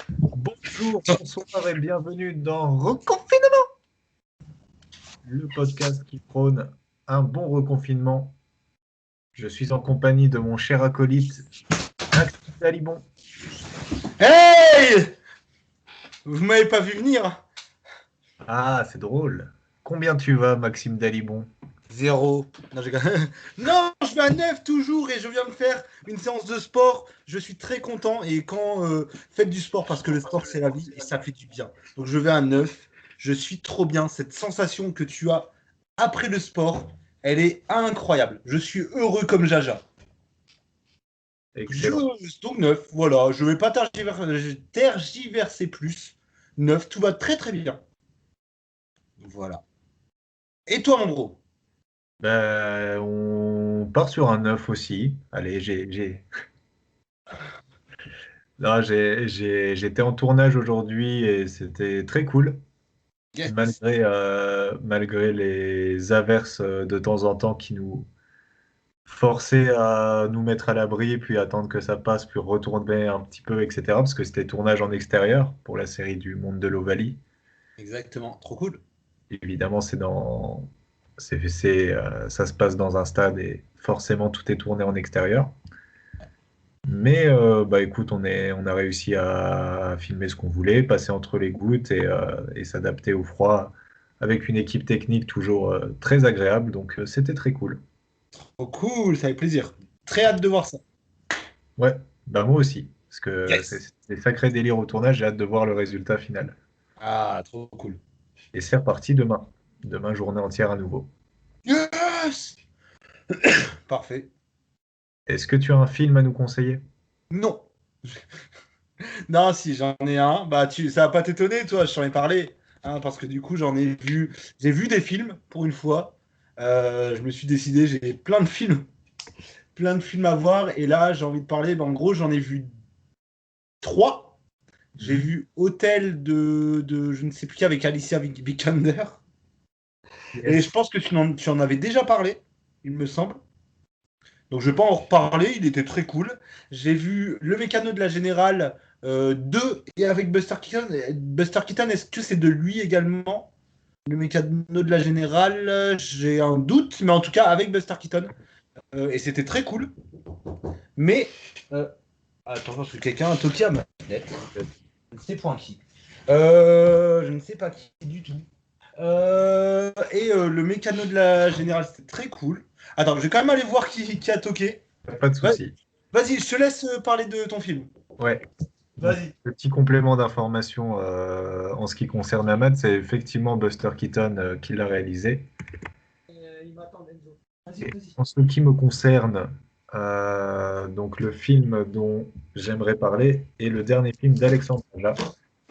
Bonjour, bonsoir et bienvenue dans Reconfinement, le podcast qui prône un bon reconfinement. Je suis en compagnie de mon cher acolyte, Maxime Dalibon. Hey! Vous m'avez pas vu venir? Ah, c'est drôle. Combien tu vas, Maxime Dalibon? Zéro. Non, non, je vais à 9 toujours et je viens de faire une séance de sport. Je suis très content et faites du sport parce que le sport c'est la vie et ça fait du bien. Donc je vais à 9. Je suis trop bien. Cette sensation que tu as après le sport, elle est incroyable. Je suis heureux comme Jaja. Excellent. Donc 9, voilà. Je vais pas tergiverser plus. 9, tout va très très bien. Voilà. Et toi, mon bro? On part sur un 9 aussi. Allez, Non, j'étais en tournage aujourd'hui et c'était très cool. Yes. Malgré les averses de temps en temps qui nous forçaient à nous mettre à l'abri, puis attendre que ça passe, puis retourner un petit peu, etc. Parce que c'était tournage en extérieur pour la série du Monde de l'Ovalie. Exactement, trop cool. Évidemment, ça se passe dans un stade et forcément tout est tourné en extérieur. Mais bah écoute, on a réussi à filmer ce qu'on voulait, passer entre les gouttes et s'adapter au froid avec une équipe technique toujours très agréable. Donc c'était très cool. Oh, cool, ça fait plaisir. Très hâte de voir ça. Ouais, bah moi aussi, parce que c'est Yes. des sacrés délires au tournage. J'ai hâte de voir le résultat final. Ah, trop cool. Et c'est reparti demain. Demain, journée entière à nouveau. Yes. Parfait. Est-ce que tu as un film à nous conseiller? Non. Non, si, j'en ai un. Bah, ça va pas t'étonner, toi, je t'en ai parlé. Hein, parce que du coup, j'ai vu des films pour une fois. Je me suis décidé, j'ai plein de films à voir. Et là, j'ai envie de parler. Bah, en gros, j'en ai vu trois. J'ai Mhm. vu Hôtel de je ne sais plus qui avec Alicia Vikander. Et je Yes. pense que tu en avais déjà parlé, il me semble. Donc je vais pas en reparler, il était très cool. J'ai vu Le Mécano de la Générale 2 et avec Buster Keaton. Buster Keaton, est-ce que c'est de lui également? Le Mécano de la Générale, j'ai un doute, mais en tout cas avec Buster Keaton. Et c'était très cool. Mais. Attends, parce que quelqu'un a toqué à ma fenêtre. Je ne sais point qui. Je ne sais pas qui du tout. Le mécano de la Générale, c'était très cool. Attends, je vais quand même aller voir qui a toqué. Pas de Ouais. souci. Vas-y, je te laisse parler de ton film. Ouais. Donc, Vas-y. petit complément d'information en ce qui concerne Ahmad, c'est effectivement Buster Keaton qui l'a réalisé. Il m'attend, Enzo. Vas-y, Et vas-y. en ce qui me concerne, donc le film dont j'aimerais parler est le dernier film d'Alexandre Aja,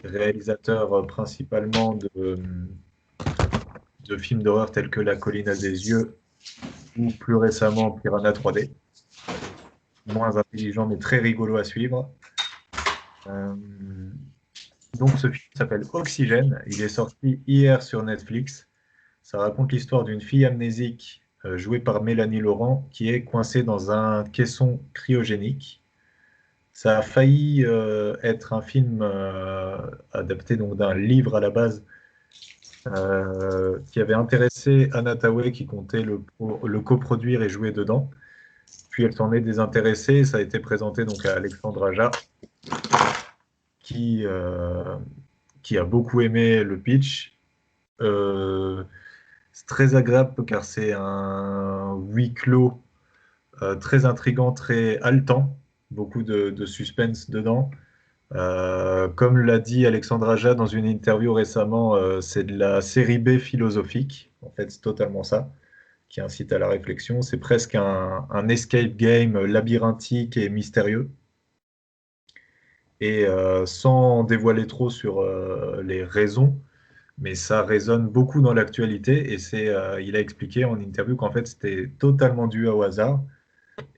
réalisateur principalement de films d'horreur tels que La colline à des yeux ou plus récemment Piranha 3D. Moins intelligent mais très rigolo à suivre. Euh, donc ce film s'appelle Oxygène. Il est sorti hier sur Netflix. Ça raconte l'histoire d'une fille amnésique jouée par Mélanie Laurent qui est coincée dans un caisson cryogénique. Ça a failli être un film adapté donc d'un livre à la base qui avait intéressé Anna Thaoué qui comptait le coproduire et jouer dedans. Puis elle s'en est désintéressée et ça a été présenté donc à Alexandre Aja qui, euh, qui a beaucoup aimé le pitch. Euh, c'est très agréable car c'est un huis clos très intrigant, très haletant, beaucoup de suspense dedans. Comme l'a dit Alexandre Aja dans une interview récemment, c'est de la série B philosophique. En fait, c'est totalement ça qui incite à la réflexion. C'est presque un escape game labyrinthique et mystérieux. Et sans dévoiler trop sur les raisons, mais ça résonne beaucoup dans l'actualité. Et il a expliqué en interview qu'en fait, c'était totalement dû au hasard.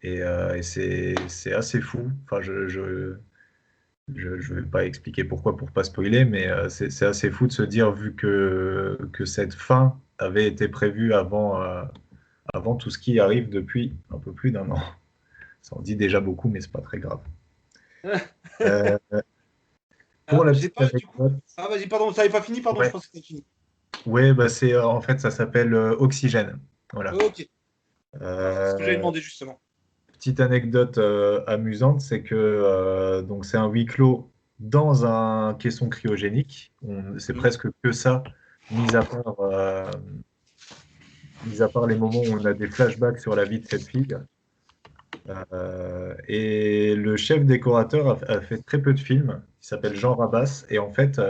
Et c'est assez fou. Enfin, je vais pas expliquer pourquoi pour pas spoiler, mais c'est assez fou de se dire, vu que cette fin avait été prévue avant tout ce qui arrive depuis un peu plus d'un an. Ça en dit déjà beaucoup, mais c'est pas très grave. Euh, Pour la J'ai petite pas, du coup. anecdote, Ah, vas-y, pardon, ça n'avait pas fini, pardon, je ouais, pense que c'était fini. ouais, bah c'est en fait ça s'appelle Oxygène. Voilà. Ok, c'est ce que j'avais Euh, demandé justement. Petite anecdote amusante, c'est que donc c'est un huis clos dans un caisson cryogénique. C'est Mhm. presque que ça, mis à part, mis à part les moments où on a des flashbacks sur la vie de cette fille. Et le chef décorateur a fait très peu de films. Il s'appelle Jean Rabas. Et en fait,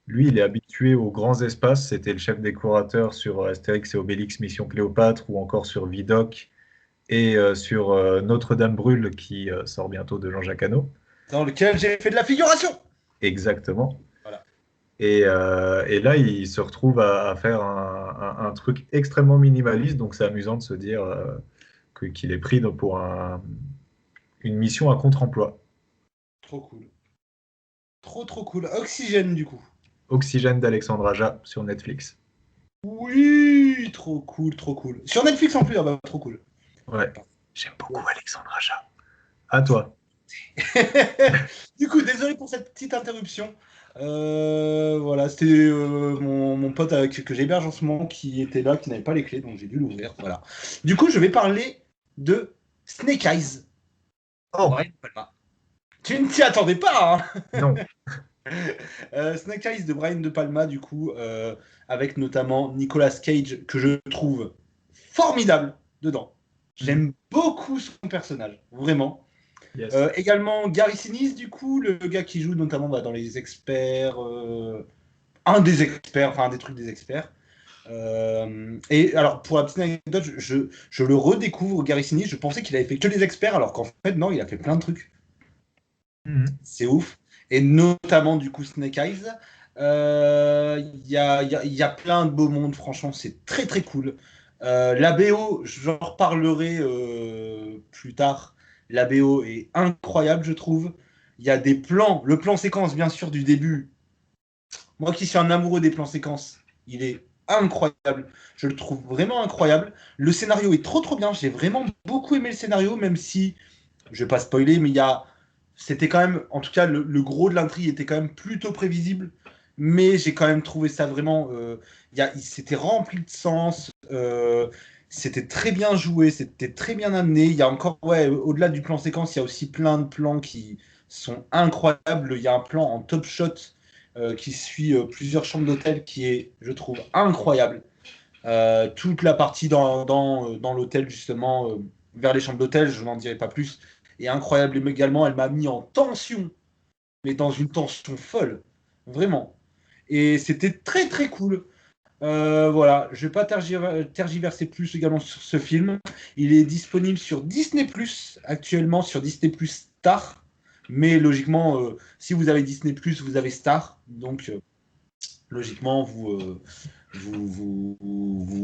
lui, il est habitué aux grands espaces. C'était le chef décorateur sur Astérix et Obélix Mission Cléopâtre ou encore sur Vidocq et sur Notre-Dame brûle qui sort bientôt de Jean-Jacques Hano. Dans lequel j'ai fait de la figuration. Exactement. Voilà. Et là, il se retrouve à faire un truc extrêmement minimaliste. Donc, c'est amusant de se dire qu'il est pris pour une mission à contre-emploi. Trop cool. Trop cool. Oxygène, du coup. Oxygène d'Alexandre Aja sur Netflix. Oui, trop cool, trop cool. Sur Netflix en plus, ah bah, trop cool. Ouais. J'aime beaucoup Alexandre Aja. À toi. Du coup, désolé pour cette petite interruption. Voilà, c'était mon pote que j'héberge en ce moment qui était là, qui n'avait pas les clés, donc j'ai dû l'ouvrir. Voilà. Du coup, je vais parler de Snake Eyes de Oh, Brian De Palma. Tu ne t'y attendais pas, hein. non. Snake Eyes de Brian De Palma, du coup, avec notamment Nicolas Cage, que je trouve formidable dedans. Mhm. J'aime beaucoup son personnage, vraiment. Yes. Également Gary Sinise, du coup, le gars qui joue notamment dans Les Experts, un des experts, enfin un des trucs des experts. Et alors, pour la petite anecdote, je le redécouvre, Gary Sinise. Je pensais qu'il avait fait que les experts, alors qu'en fait, non, il a fait plein de trucs. Mhm. C'est ouf. Et notamment, du coup, Snake Eyes. Il y a plein de beaux mondes, franchement, c'est très cool. La BO, j'en reparlerai plus tard. La BO est incroyable, je trouve. Il y a des plans, le plan séquence, bien sûr, du début. Moi qui suis un amoureux des plans séquences, il est incroyable. Je le trouve vraiment incroyable. Le scénario est trop bien. J'ai vraiment beaucoup aimé le scénario, même si je vais pas spoiler, mais c'était quand même, en tout cas, le gros de l'intrigue était quand même plutôt prévisible. Mais j'ai quand même trouvé ça vraiment, c'était rempli de sens. C'était très bien joué, c'était très bien amené. Il y a encore, ouais, au-delà du plan séquence, il y a aussi plein de plans qui sont incroyables. Il y a un plan en top shot qui suit plusieurs chambres d'hôtel qui est, je trouve, incroyable. Toute la partie dans l'hôtel, justement, vers les chambres d'hôtel, je n'en dirai pas plus, est incroyable. Et également, elle m'a mis en tension, mais dans une tension folle, vraiment. Et c'était très cool. Voilà, je ne vais pas tergiverser plus également sur ce film. Il est disponible sur Disney Plus actuellement, sur Disney Plus Star. Mais logiquement, si vous avez Disney Plus, vous avez Star. Donc, logiquement, vous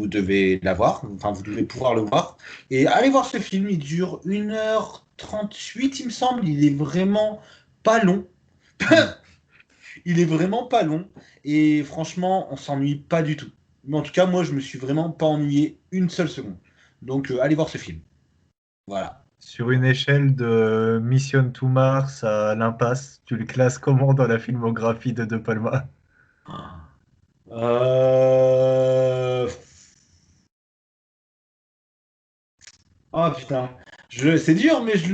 devez l'avoir, enfin vous devez pouvoir le voir. Et allez voir ce film, il dure 1h38 il me semble, il est vraiment pas long. Mhm. Il est vraiment pas long et franchement, on s'ennuie pas du tout. Mais en tout cas, moi, je me suis vraiment pas ennuyé une seule seconde. Donc, allez voir ce film. Voilà. Sur une échelle de Mission to Mars à l'Impasse, tu le classes comment dans la filmographie de De Palma? Euh... Oh putain. C'est dur, mais je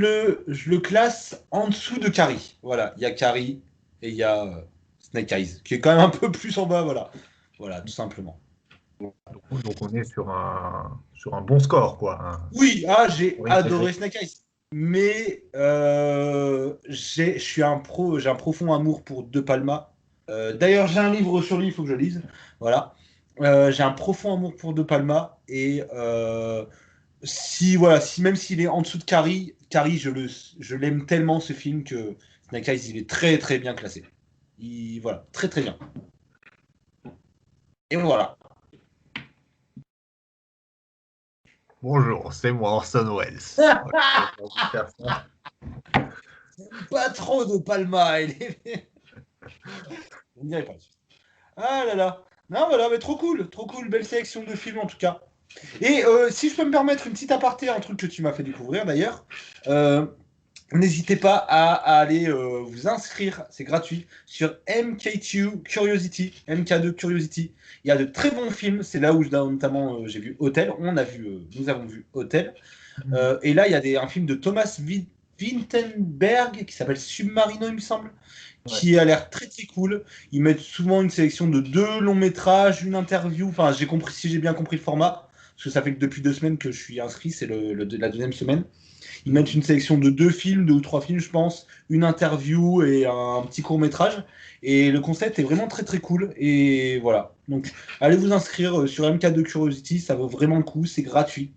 le classe en dessous de Carrie. Voilà, il y a Carrie et il y a Snake Eyes, qui est quand même un peu plus en bas, voilà. Voilà, tout simplement. Donc on est sur un bon score, quoi. Oui, j'ai Oui, adoré Snake Eyes. Mais j'ai un profond amour pour De Palma. D'ailleurs, j'ai un livre sur lui, il faut que je lise. Voilà. J'ai un profond amour pour De Palma et si même s'il est en dessous de Carrie, je l'aime tellement ce film que Snake Eyes, il est très bien classé. Voilà, très bien. Et voilà. Bonjour, c'est moi Orson Welles. Voilà, j'ai envie de faire ça. Pas trop de Palma. On dirait pas. Ah là là. Non, voilà, mais trop cool, belle sélection de films en tout cas. Et si je peux me permettre une petite aparté, un truc que tu m'as fait découvrir d'ailleurs, euh, N'hésitez pas à aller vous inscrire, c'est gratuit, sur MK2 Curiosity, MK2 Curiosity. Il y a de très bons films, c'est là où notamment j'ai vu Hotel, nous avons vu Hotel. Et là, il y a un film de Thomas Vinterberg qui s'appelle Submarino, il me semble, Ouais. qui a l'air très très cool. Ils mettent souvent une sélection de 2 longs métrages, une interview. Enfin, si j'ai bien compris le format, parce que ça fait que depuis 2 semaines que je suis inscrit, c'est la deuxième semaine. Ils mettent une sélection de 2 films, 2 ou 3 films, je pense, une interview et un petit court métrage. Et le concept est vraiment très très cool. Et voilà. Donc, allez vous inscrire sur MK2 Curiosity, ça vaut vraiment le coup, c'est gratuit.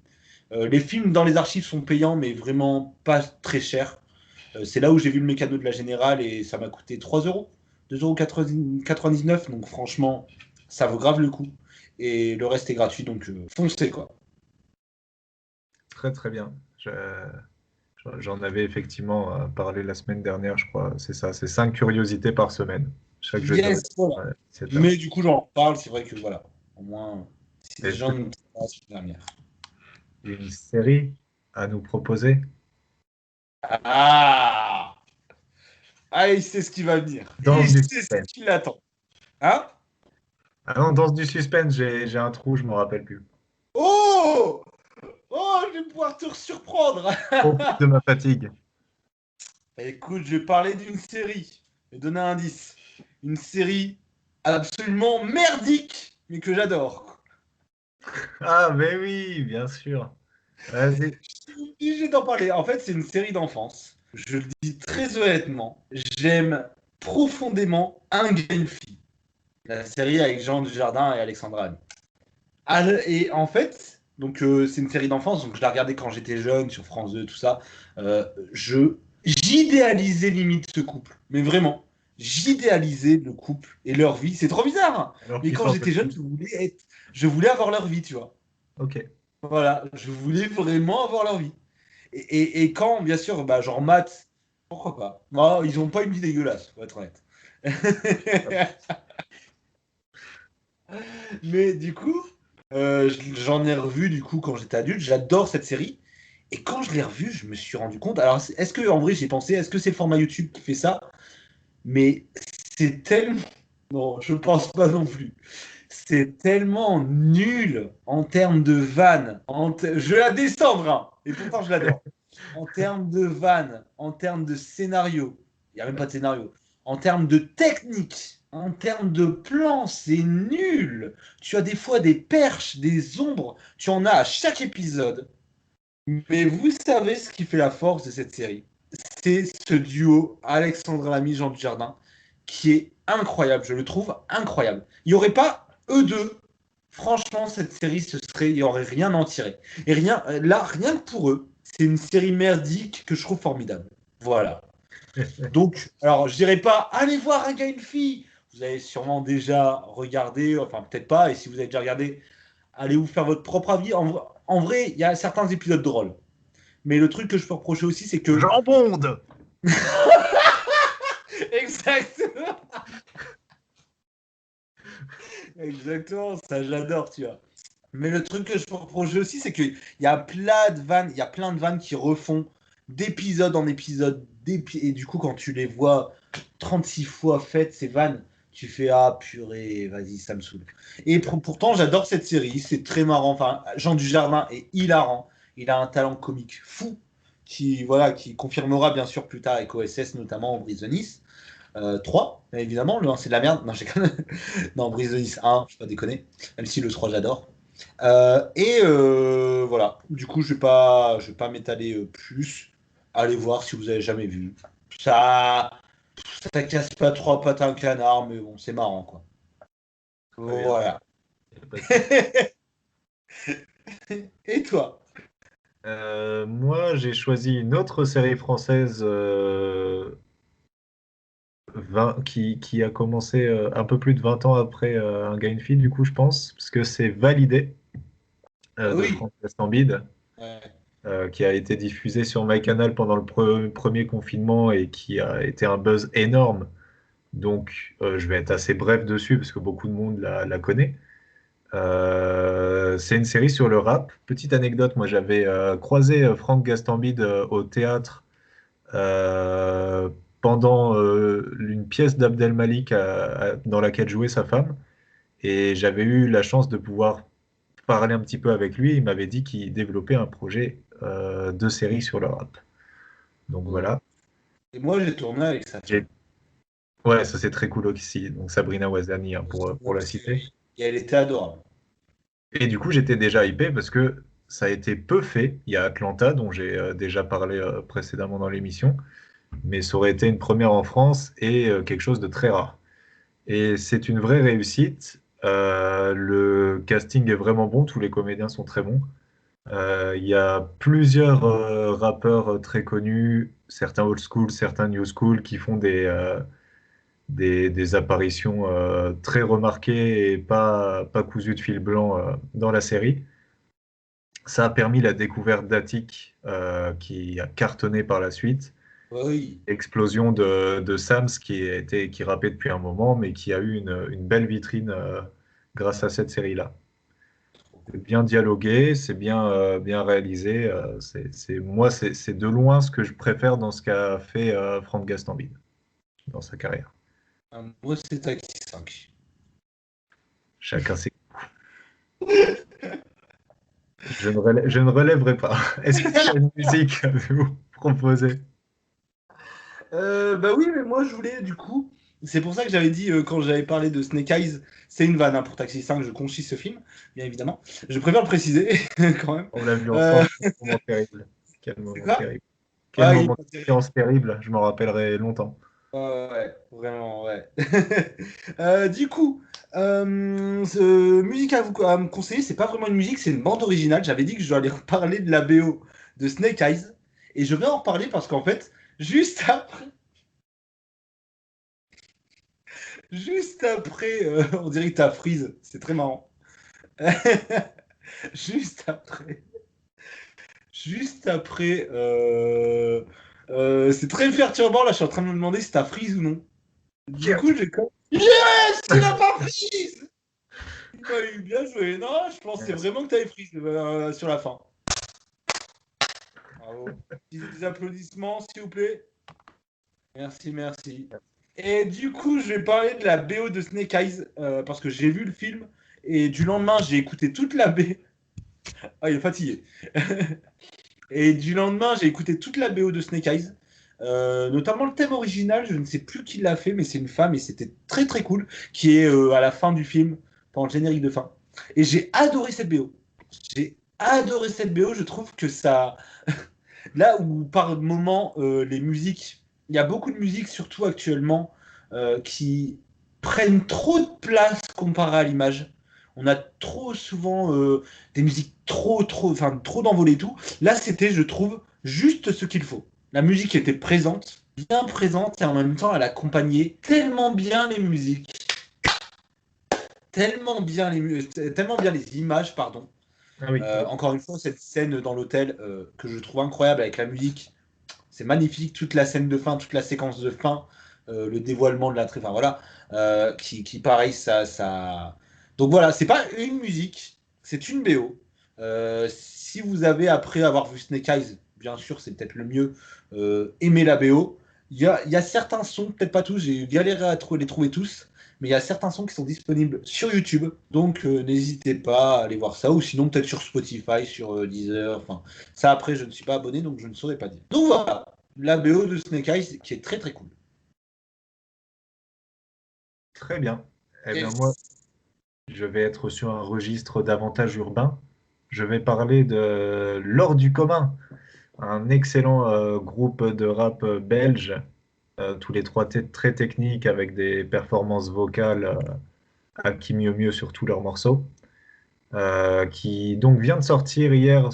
Les films dans les archives sont payants, mais vraiment pas très chers. C'est là où j'ai vu le mécano de la Générale et ça m'a coûté 3 euros, 2,99 €. Donc franchement, ça vaut grave le coup. Et le reste est gratuit, donc foncez quoi. Très très bien. J'en avais effectivement parlé la semaine dernière, je crois. C'est ça, c'est 5 curiosités par semaine. Chaque jeudi. Yes, voilà. Ouais, c'est ça. Mais du coup, j'en parle, c'est vrai que voilà. Au moins, si les Est-ce gens que nous passent une dernière. tu as une série à nous proposer? Ah! Ah, il sait ce qui va venir. Danse Il du sait ce suspense. qui l'attend. Hein? Ah non, danse du suspense, j'ai un trou, je me rappelle plus. Oh! Oh, je vais pouvoir te surprendre! Profite de ma fatigue. Écoute, je vais parler d'une série. Je vais donner un indice. Une série absolument merdique, mais que j'adore. Ah, mais oui, bien sûr. Vas-y. Je suis obligé d'en parler. En fait, c'est une série d'enfance. Je le dis très honnêtement. J'aime profondément Un gars, une fille. La série avec Jean Dujardin et Alexandra Anne. Et en fait, donc c'est une série d'enfance, donc je la regardais quand j'étais jeune sur France 2, tout ça. Euh, j'idéalisais limite ce couple, mais vraiment, j'idéalisais le couple et leur vie. C'est trop bizarre, hein. Alors Mais qu'ils quand sortent j'étais jeune, aussi. je voulais avoir leur vie, tu vois. Ok. Voilà, je voulais vraiment avoir leur vie. Et quand, bien sûr, bah, genre maths, pourquoi pas? Non, ils ont pas une vie dégueulasse, pour être honnête. Mais du coup, j'en ai revu du coup quand j'étais adulte. J'adore cette série. Et quand je l'ai revue, je me suis rendu compte. Alors, est-ce que en vrai, j'ai pensé, est-ce que c'est le format YouTube qui fait ça? Mais c'est tellement. Non, je pense pas non plus. C'est tellement nul en termes de vannes. Je vais la descendre, hein, et pourtant je l'adore. En termes de vannes, en termes de scénario, il n'y a même pas de scénario. En termes de technique, en termes de plans, c'est nul. Tu as des fois des perches, des ombres, tu en as à chaque épisode. Mais vous savez ce qui fait la force de cette série? C'est ce duo Alexandre Lamy, Jean Dujardin, qui est incroyable. Je le trouve incroyable. Il n'y aurait pas eux deux. Franchement, cette série, il n'y aurait rien à en tirer. Et rien, là, rien que pour eux, c'est une série merdique que je trouve formidable. Voilà. Donc, alors, je dirais pas, allez voir Un gars, une fille. Vous avez sûrement déjà regardé, enfin, peut-être pas, et si vous avez déjà regardé, allez vous faire votre propre avis. En vrai, il y a certains épisodes drôles. Mais le truc que je peux reprocher aussi, c'est que. Jambonde! Exactement. Exactement, ça j'adore, tu vois. Mais le truc que je peux reprocher aussi, c'est qu'il y a plein de vannes, il y a plein de vannes qui refont d'épisode en épisode. Et du coup, quand tu les vois 36 fois faites, ces vannes, tu fais ah purée, vas-y, ça me saoule. Et pourtant, j'adore cette série, c'est très marrant. Enfin, Jean Dujardin est hilarant. Il a un talent comique fou qui confirmera bien sûr plus tard avec OSS, notamment en Brise de Nice. 3, évidemment, le 1 c'est de la merde. Non, non, Brise de Nice 1, je vais pas déconner. Même si le 3 j'adore. Voilà. Du coup, je vais pas m'étaler plus. Allez voir si vous avez jamais vu. Ça, ça casse pas trois pattes à un canard, mais bon, c'est marrant, quoi. Très bien. Voilà. Y a pas de souci. Et toi? Moi, j'ai choisi une autre série française qui a commencé un peu plus de 20 ans après Un gars, une fille, du coup, je pense, parce que c'est Validé de Oui. Franck Gastambide, Ouais. qui a été diffusé sur MyCanal pendant le premier confinement et qui a été un buzz énorme. Donc, je vais être assez bref dessus parce que beaucoup de monde la connaît. C'est une série sur le rap. Petite anecdote, moi j'avais croisé Franck Gastambide au théâtre euh, pendant une pièce d'Abdel Malik dans laquelle jouait sa femme. Et j'avais eu la chance de pouvoir parler un petit peu avec lui. Il m'avait dit qu'il développait un projet de série sur le rap. Donc Oh. voilà. Et moi, j'ai tourné avec sa femme. J'ai- Ouais, ça c'est très cool aussi. Donc Sabrina Ouazani, hein, pour la citer. Et elle était adorable. Et du coup, j'étais déjà hypé parce que ça a été peu fait. Il y a Atlanta, dont j'ai déjà parlé précédemment dans l'émission, mais ça aurait été une première en France et quelque chose de très rare. Et c'est une vraie réussite. Le casting est vraiment bon, tous les comédiens sont très bons. Il y a plusieurs rappeurs très connus, certains old school, certains new school, qui font des apparitions très remarquées et pas cousues de fil blanc dans la série. Ça a permis la découverte d'Attic, qui a cartonné par la suite. Oui. Explosion de Sams, qui rappait depuis un moment, mais qui a eu une belle vitrine grâce à cette série-là. C'est bien dialogué, c'est bien réalisé. Moi, c'est de loin ce que je préfère dans ce qu'a fait Franck Gastambide dans sa carrière. Moi, c'est Taxi 5. Chacun ses... Je ne relèverai pas. Est-ce que tu as une musique à nous proposer? Bah oui, mais moi, je voulais, du coup. C'est pour ça que j'avais dit, quand j'avais parlé de Snake Eyes, c'est une vanne hein, pour Taxi 5, je conchis ce film, bien évidemment. Je préfère le préciser, quand même. On l'a vu Euh, ensemble. Quel moment terrible. Quel c'est moment quoi? terrible. Quel Ah, il est moment pas terrible. d'expérience terrible. Je m'en rappellerai longtemps. Ouais, vraiment, ouais. Du coup, musique à me conseiller, c'est pas vraiment une musique, c'est une bande originale. J'avais dit que je dois aller reparler de la BO de Snake Eyes. Et je vais en reparler parce qu'en fait, juste après, juste après on dirait que t'as freeze, c'est très marrant. Juste après, juste après, c'est très perturbant là, je suis en train de me demander si t'as freeze ou non. Du coup, j'ai comme... Yes! Il a pas freeze! Il m'a eu bien joué. Non, je pensais vraiment que t'avais freeze sur la fin. Bravo. Des applaudissements, s'il vous plaît. Merci, merci. Et du coup, je vais parler de la BO de Snake Eyes parce que j'ai vu le film et du lendemain, j'ai écouté toute la BO. Ah, il est fatigué. Et du lendemain, j'ai écouté toute la BO de Snake Eyes. Notamment le thème original, je ne sais plus qui l'a fait, mais c'est une femme et c'était très très cool, qui est à la fin du film, pendant le générique de fin. Et j'ai adoré cette BO. J'ai adoré cette BO, je trouve que ça... Là où par moment, les musiques, il y a beaucoup de musiques, surtout actuellement, qui prennent trop de place comparé à l'image. On a trop souvent des musiques enfin trop d'envolées et tout. Là, c'était, je trouve, juste ce qu'il faut. La musique était présente, bien présente, et en même temps, elle accompagnait tellement bien les musiques, tellement bien les images, pardon. Ah oui. Encore une fois, cette scène dans l'hôtel que je trouve incroyable avec la musique, c'est magnifique. Toute la scène de fin, toute la séquence de fin, le dévoilement de l'intrigue, enfin voilà, qui pareil, ça. Donc voilà, c'est pas une musique, c'est une BO. Si vous avez, après avoir vu Snake Eyes, bien sûr, c'est peut-être le mieux, aimer la BO. Il y a certains sons, peut-être pas tous, j'ai galéré à les trouver tous, mais il y a certains sons qui sont disponibles sur YouTube, donc n'hésitez pas à aller voir ça, ou sinon peut-être sur Spotify, sur Deezer, enfin, ça après je ne suis pas abonné, donc je ne saurais pas dire. Donc voilà, la BO de Snake Eyes qui est très très cool. Très bien. Eh bien, moi, Yes. je vais être sur un registre davantage urbain. Je vais parler de L'Or du commun, un excellent groupe de rap belge, tous les trois très techniques avec des performances vocales à qui mieux mieux sur tous leurs morceaux, qui donc vient de sortir hier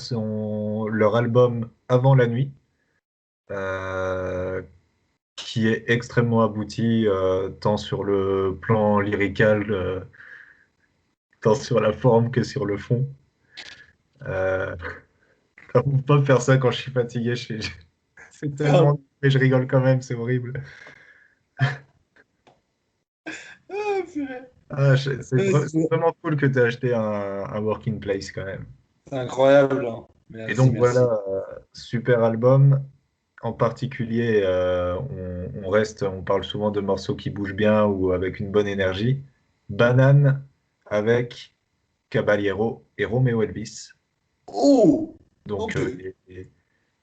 leur album Avant la nuit, euh, qui est extrêmement abouti, tant sur le plan lyrical, tant sur la forme que sur le fond. Euh, On peut pas me faire ça quand je suis fatigué. C'est Ah, tellement... Mais je rigole quand même, c'est horrible. purée. C'est vraiment cool que tu aies acheté un Working Place quand même. C'est incroyable, hein. Et Merci, donc voilà, merci. super album. en particulier, on parle souvent de morceaux qui bougent bien ou avec une bonne énergie. Banane avec Caballero et Romeo Elvis. Oh! Donc Ok.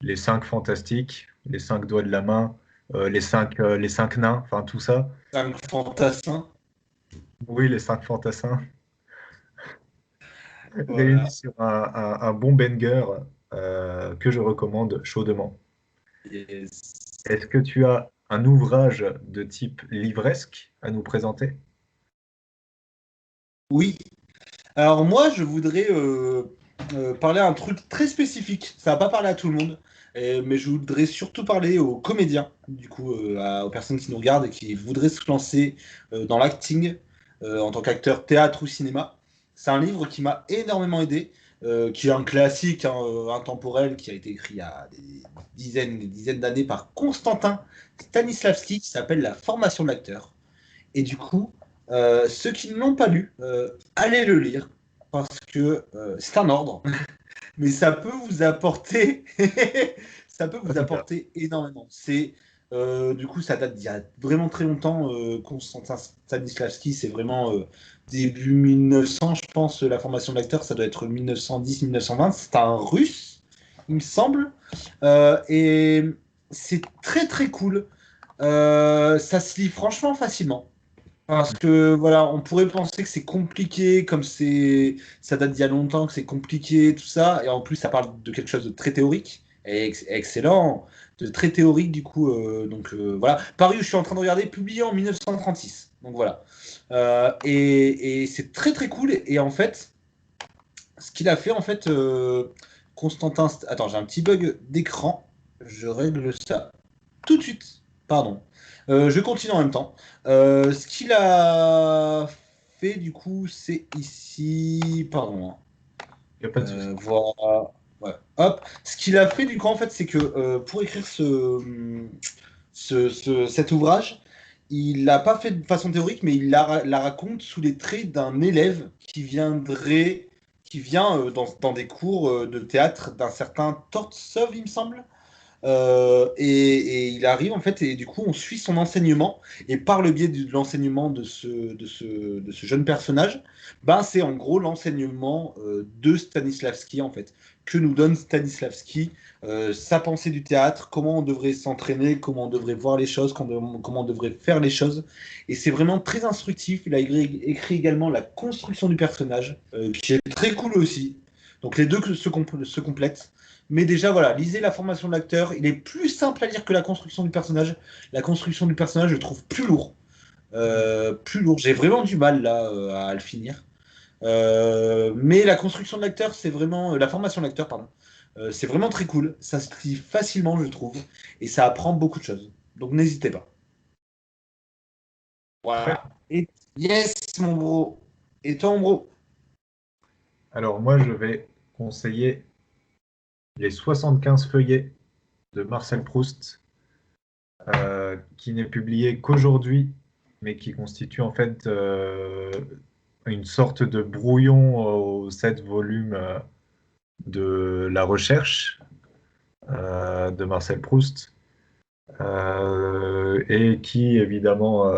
les cinq fantastiques, les cinq doigts de la main, les cinq nains, enfin tout ça. Un fantassin. Oui, les cinq fantassins réunis Voilà. sur un bon banger que je recommande chaudement. Yes. Est-ce que tu as un ouvrage de type livresque à nous présenter? Oui. Alors moi, je voudrais parler un truc très spécifique. Ça va pas parler à tout le monde, mais je voudrais surtout parler aux comédiens, du coup, aux personnes qui nous regardent et qui voudraient se lancer dans l'acting en tant qu'acteur théâtre ou cinéma. C'est un livre qui m'a énormément aidé, qui est un classique hein, intemporel, qui a été écrit il y a des dizaines d'années par Constantin Stanislavski, qui s'appelle La formation de l'acteur. Et du coup, ceux qui ne l'ont pas lu, allez le lire parce que c'est un ordre, mais ça peut vous apporter, ça peut vous Super. apporter énormément. C'est du coup, ça date d'il y a vraiment très longtemps. Constantin Stanislavski, c'est vraiment début 1900, je pense. La formation de l'acteur, ça doit être 1910-1920. C'est un Russe, il me semble, et c'est très très cool. Ça se lit franchement facilement. Parce que voilà, on pourrait penser que c'est compliqué, comme ça date d'il y a longtemps, que c'est compliqué, tout ça, et en plus ça parle de quelque chose de très théorique, et excellent, de très théorique du coup, voilà. Paru, je suis en train de regarder, publié en 1936, donc voilà. Et c'est très très cool, et en fait, ce qu'il a fait en fait, Constantin, attends, j'ai un petit bug d'écran, je règle ça tout de suite. Pardon. Je continue en même temps. Ce qu'il a fait, du coup, c'est ici. Pardon, hein. Il n'y a pas de souci. Voilà. Ouais. Hop. Ce qu'il a fait, du coup, en fait, c'est que pour écrire cet ouvrage, il l'a pas fait de façon théorique, mais il la raconte sous les traits d'un élève qui vient dans des cours de théâtre d'un certain Tortsov, il me semble. Et il arrive en fait, et du coup, on suit son enseignement. Et par le biais de l'enseignement de ce jeune personnage, ben, c'est en gros l'enseignement de Stanislavski en fait, que nous donne Stanislavski, sa pensée du théâtre, comment on devrait s'entraîner, comment on devrait voir les choses, comment on devrait faire les choses. Et c'est vraiment très instructif. Il a écrit également la construction du personnage, qui est très cool aussi. Donc les deux se complètent. Mais déjà, voilà, lisez la formation de l'acteur. Il est plus simple à lire que la construction du personnage. La construction du personnage, je le trouve plus lourd. Plus lourd. J'ai vraiment du mal là à le finir. Mais la construction de l'acteur, c'est vraiment. La formation de l'acteur, pardon. C'est vraiment très cool. Ça se lit facilement, je trouve. Et ça apprend beaucoup de choses. Donc n'hésitez pas. Très Voilà. Et yes, mon bro. Et toi, mon bro? Alors moi, je vais conseiller les 75 feuillets de Marcel Proust, qui n'est publié qu'aujourd'hui, mais qui constitue en fait une sorte de brouillon aux 7 volumes de la recherche de Marcel Proust, et qui évidemment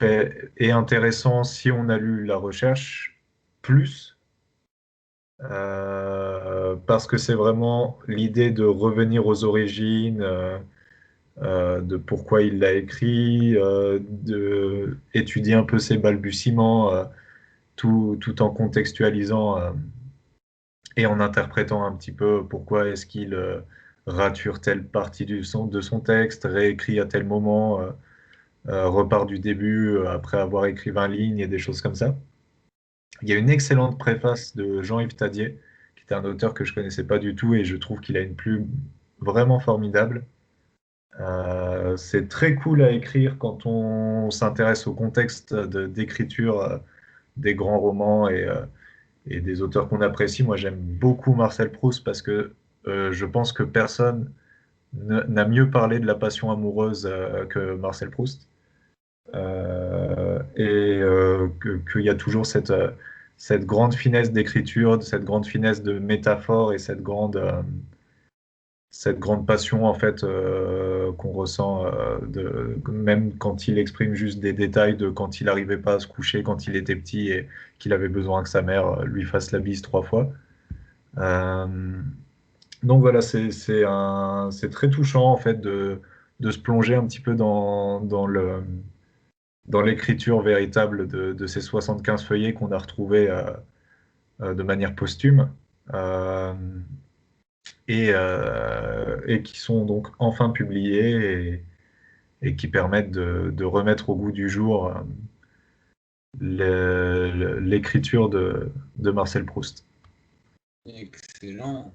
est intéressant si on a lu la recherche plus. Parce que c'est vraiment l'idée de revenir aux origines, de pourquoi il l'a écrit, de étudier un peu ses balbutiements, tout en contextualisant et en interprétant un petit peu pourquoi est-ce qu'il rature telle partie de son texte, réécrit à tel moment, repart du début après avoir écrit 20 lignes et des choses comme ça. Il y a une excellente préface de Jean-Yves Tadier, qui est un auteur que je connaissais pas du tout et je trouve qu'il a une plume vraiment formidable. C'est très cool à écrire quand on s'intéresse au contexte d'écriture des grands romans et des auteurs qu'on apprécie. Moi, j'aime beaucoup Marcel Proust parce que je pense que personne n'a mieux parlé de la passion amoureuse que Marcel Proust. Qu'il y a toujours cette grande finesse d'écriture, cette grande finesse de métaphore et cette grande cette grande passion en fait qu'on ressent même quand il exprime juste des détails de quand il n'arrivait pas à se coucher quand il était petit et qu'il avait besoin que sa mère lui fasse la bise 3 fois. Euh, donc voilà, c'est très touchant en fait de se plonger un petit peu dans l'écriture véritable de ces 75 feuillets qu'on a retrouvés de manière posthume. Euh, et qui sont donc enfin publiés et qui permettent de remettre au goût du jour l'écriture de Marcel Proust. Excellent.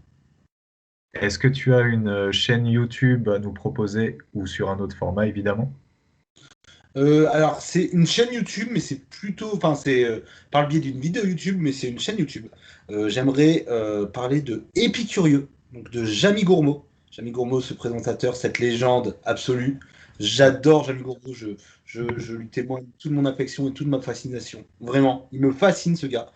Est-ce que tu as une chaîne YouTube à nous proposer ou sur un autre format, évidemment? Alors, c'est une chaîne YouTube, mais c'est plutôt, enfin, c'est par le biais d'une vidéo YouTube, mais c'est une chaîne YouTube. J'aimerais parler de Épicurieux, donc de Jamie Gourmaud. Jamie Gourmaud, ce présentateur, cette légende absolue. J'adore Jamie Gourmaud, je lui témoigne toute mon affection et toute ma fascination. Vraiment, il me fascine ce gars.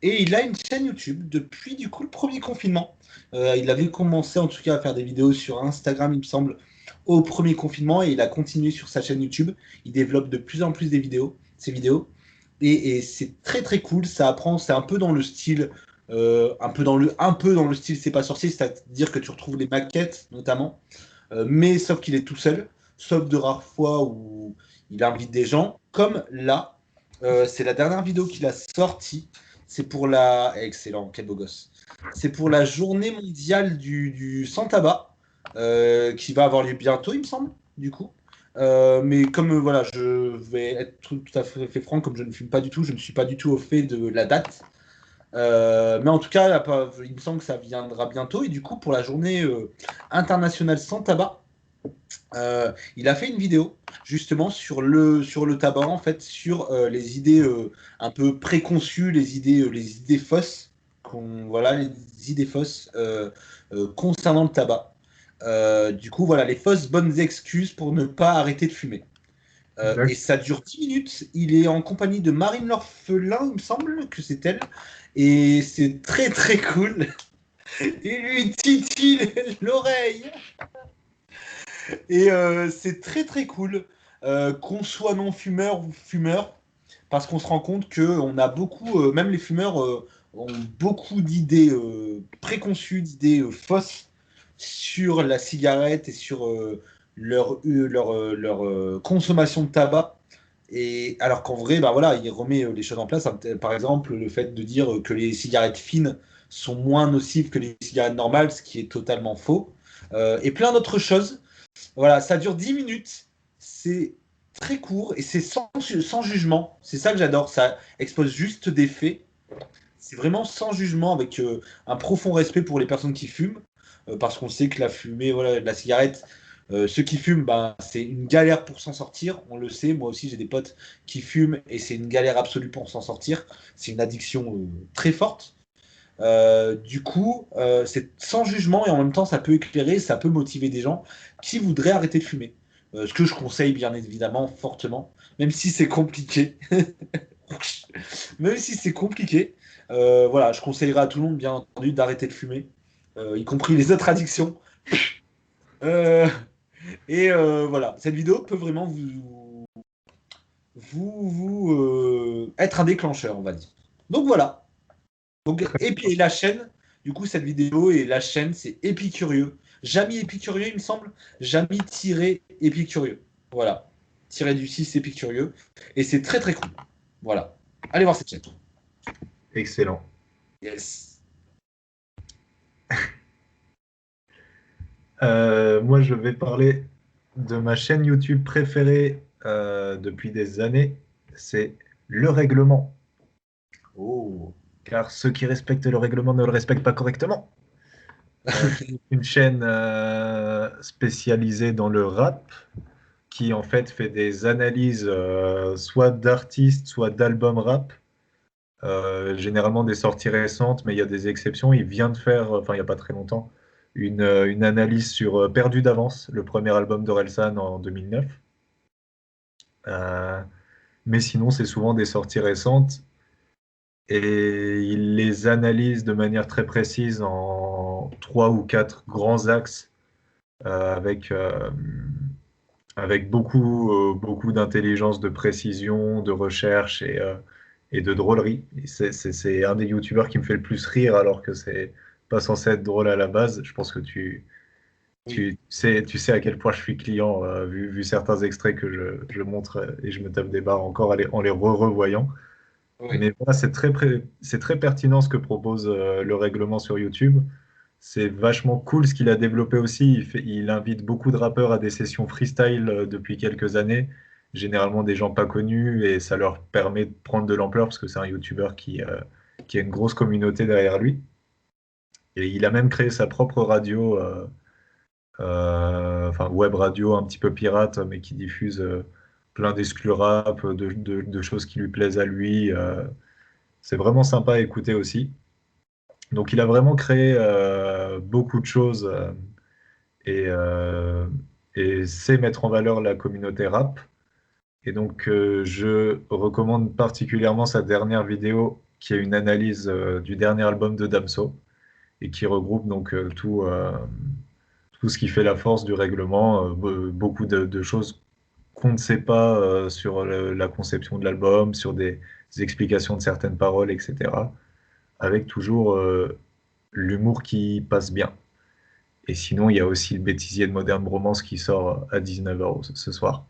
Et il a une chaîne YouTube depuis du coup le premier confinement. Il avait commencé en tout cas à faire des vidéos sur Instagram, il me semble, au premier confinement et il a continué sur sa chaîne YouTube. Il développe de plus en plus ses vidéos. Et c'est très très cool. Ça apprend, c'est un peu dans le style, un peu dans le style C'est pas sorcier, c'est-à-dire que tu retrouves les maquettes notamment, mais sauf qu'il est tout seul, sauf de rares fois où il invite des gens, comme là. C'est la dernière vidéo qu'il a sortie. C'est pour la. Excellent, quel beau gosse. C'est pour la journée mondiale du sans tabac, qui va avoir lieu bientôt, il me semble, du coup. Mais comme voilà, je vais être tout à fait franc, comme je ne fume pas du tout, je ne suis pas du tout au fait de la date. Mais en tout cas, il me semble que ça viendra bientôt. Et du coup, pour la journée internationale sans tabac, il a fait une vidéo justement sur le tabac, en fait, sur les idées un peu préconçues, les idées fausses, voilà, les idées fausses concernant le tabac. Du coup, voilà, les fausses bonnes excuses pour ne pas arrêter de fumer. Et ça dure 10 minutes. Il est en compagnie de Marine L'Orphelin, il me semble que c'est elle. Et c'est très très cool. Il lui titille l'oreille. Et c'est très très cool qu'on soit non fumeur ou fumeur, parce qu'on se rend compte que on a beaucoup, même les fumeurs ont beaucoup d'idées préconçues, d'idées fausses sur la cigarette et sur leur consommation de tabac. Et alors qu'en vrai, bah voilà, il remet les choses en place. Par exemple, le fait de dire que les cigarettes fines sont moins nocives que les cigarettes normales, ce qui est totalement faux. Et plein d'autres choses. Voilà, ça dure 10 minutes. C'est très court et c'est sans jugement. C'est ça que j'adore. Ça expose juste des faits. C'est vraiment sans jugement, avec un profond respect pour les personnes qui fument. Parce qu'on sait que la fumée, voilà, la cigarette, ceux qui fument, bah, c'est une galère pour s'en sortir. On le sait. Moi aussi, j'ai des potes qui fument et c'est une galère absolue pour s'en sortir. C'est une addiction très forte. Du coup, c'est sans jugement et en même temps, ça peut éclairer, ça peut motiver des gens qui voudraient arrêter de fumer. Ce que je conseille bien évidemment fortement, même si c'est compliqué. Même si c'est compliqué, voilà, je conseillerais à tout le monde, bien entendu, d'arrêter de fumer, y compris les autres addictions. Euh, voilà, cette vidéo peut vraiment être un déclencheur, on va dire. Donc voilà. Donc, et puis la chaîne, du coup, cette vidéo et la chaîne, c'est Épicurieux. Jamy Épicurieux, il me semble. Jamy-Épicurieux. Voilà. Tiré du 6 Épicurieux. Et c'est très très cool. Voilà. Allez voir cette chaîne. Excellent. Yes. Moi, je vais parler de ma chaîne YouTube préférée depuis des années. C'est Le Règlement. Oh. Car ceux qui respectent le règlement ne le respectent pas correctement. Une chaîne spécialisée dans le rap qui en fait fait des analyses soit d'artistes, soit d'albums rap. Généralement des sorties récentes, mais il y a des exceptions. Il vient de faire, enfin il n'y a pas très longtemps, une analyse sur Perdu d'avance, le premier album d'Orelsan en 2009. Euh, mais sinon, c'est souvent des sorties récentes et il les analyse de manière très précise en 3 ou 4 grands axes avec, avec beaucoup d'intelligence, de précision, de recherche et de drôlerie. Et c'est un des youtubeurs qui me fait le plus rire alors que c'est pas censé être drôle à la base. Je pense que Oui. tu sais à quel point je suis client, vu certains extraits que je montre et je me tape des barres encore en les revoyant. Oui. Mais voilà, c'est très pertinent ce que propose le règlement sur YouTube. C'est vachement cool ce qu'il a développé aussi. Il invite beaucoup de rappeurs à des sessions freestyle depuis quelques années, généralement des gens pas connus, et ça leur permet de prendre de l'ampleur parce que c'est un YouTuber qui a une grosse communauté derrière lui. Et il a même créé sa propre radio, enfin web radio un petit peu pirate, mais qui diffuse plein d'exclus rap, de choses qui lui plaisent à lui. C'est vraiment sympa à écouter aussi. Donc il a vraiment créé beaucoup de choses et, euh, et sait mettre en valeur la communauté rap. Et donc je recommande particulièrement sa dernière vidéo qui est une analyse du dernier album de Damso et qui regroupe donc tout ce qui fait la force du règlement, beaucoup de choses qu'on ne sait pas sur la conception de l'album, sur des explications de certaines paroles, etc. Avec toujours l'humour qui passe bien. Et sinon, il y a aussi le bêtisier de Modern Bromance qui sort à 19h ce soir.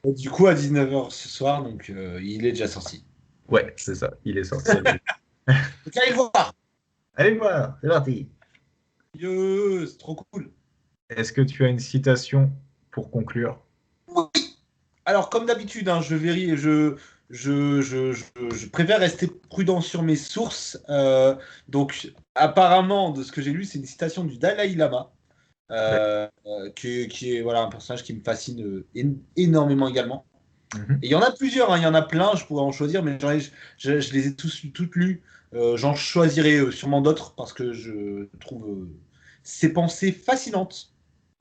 Et du coup, à 19h ce soir, donc il est déjà sorti. Ouais, c'est ça, il est sorti. Donc allez le voir. Allez voir, c'est parti. C'est trop cool. Est-ce que tu as une citation pour conclure? Alors, comme d'habitude, hein, je préfère rester prudent sur mes sources. Donc, apparemment, de ce que j'ai lu, c'est une citation du Dalai Lama, D'accord. qui est voilà, un personnage qui me fascine énormément également. Mhm. Et il y en a plusieurs, hein, il y en a plein, je pourrais en choisir, mais je les ai toutes lues. J'en choisirai sûrement d'autres parce que je trouve ses pensées fascinantes.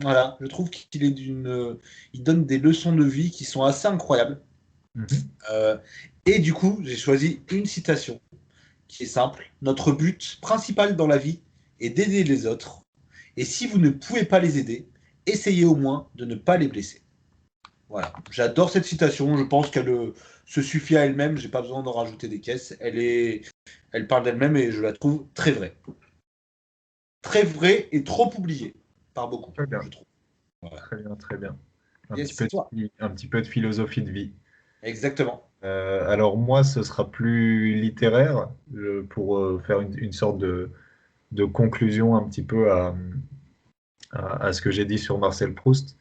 Voilà, je trouve il donne des leçons de vie qui sont assez incroyables. Mhm. Euh, et du coup, j'ai choisi une citation qui est simple. Notre but principal dans la vie est d'aider les autres. Et si vous ne pouvez pas les aider, essayez au moins de ne pas les blesser. Voilà, j'adore cette citation. Je pense qu'elle se suffit à elle-même. J'ai pas besoin d'en rajouter des caisses. Elle parle d'elle-même et je la trouve très vraie et trop oubliée par beaucoup, Très bien, je trouve. Voilà. très bien, très bien. Un petit Yes, peu c'est toi. un petit peu de philosophie de vie. Exactement. Alors moi, ce sera plus littéraire pour faire une sorte de conclusion un petit peu à ce que j'ai dit sur Marcel Proust.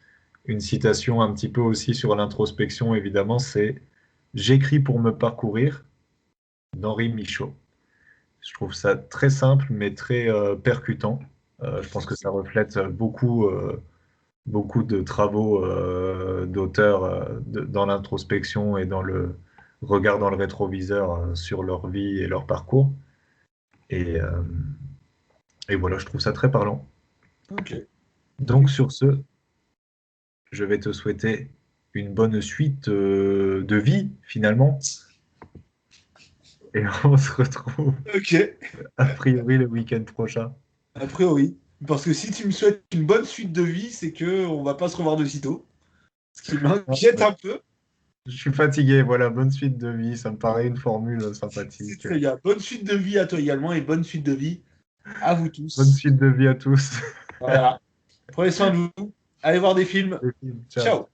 Une citation un petit peu aussi sur l'introspection, évidemment, c'est «J'écris pour me parcourir» d'Henri Michaud. Je trouve ça très simple, mais très percutant. Je pense que ça Effectivement. reflète beaucoup de travaux d'auteurs dans l'introspection et dans le regard dans le rétroviseur sur leur vie et leur parcours. Et, euh, et voilà, je trouve ça très parlant. Ok. Donc sur ce, je vais te souhaiter une bonne suite de vie finalement. Et on se retrouve Ok. a priori le week-end prochain. A priori. Parce que si tu me souhaites une bonne suite de vie, c'est que on va pas se revoir de sitôt. Ce qui m'inquiète un peu. Je suis fatigué, voilà, bonne suite de vie, ça me paraît une formule C'est sympathique. très bien. Bonne suite de vie à toi également et bonne suite de vie à vous Bonne tous. suite de vie à tous. Voilà. Prenez soin de vous. Allez voir des films. Ciao. Ciao.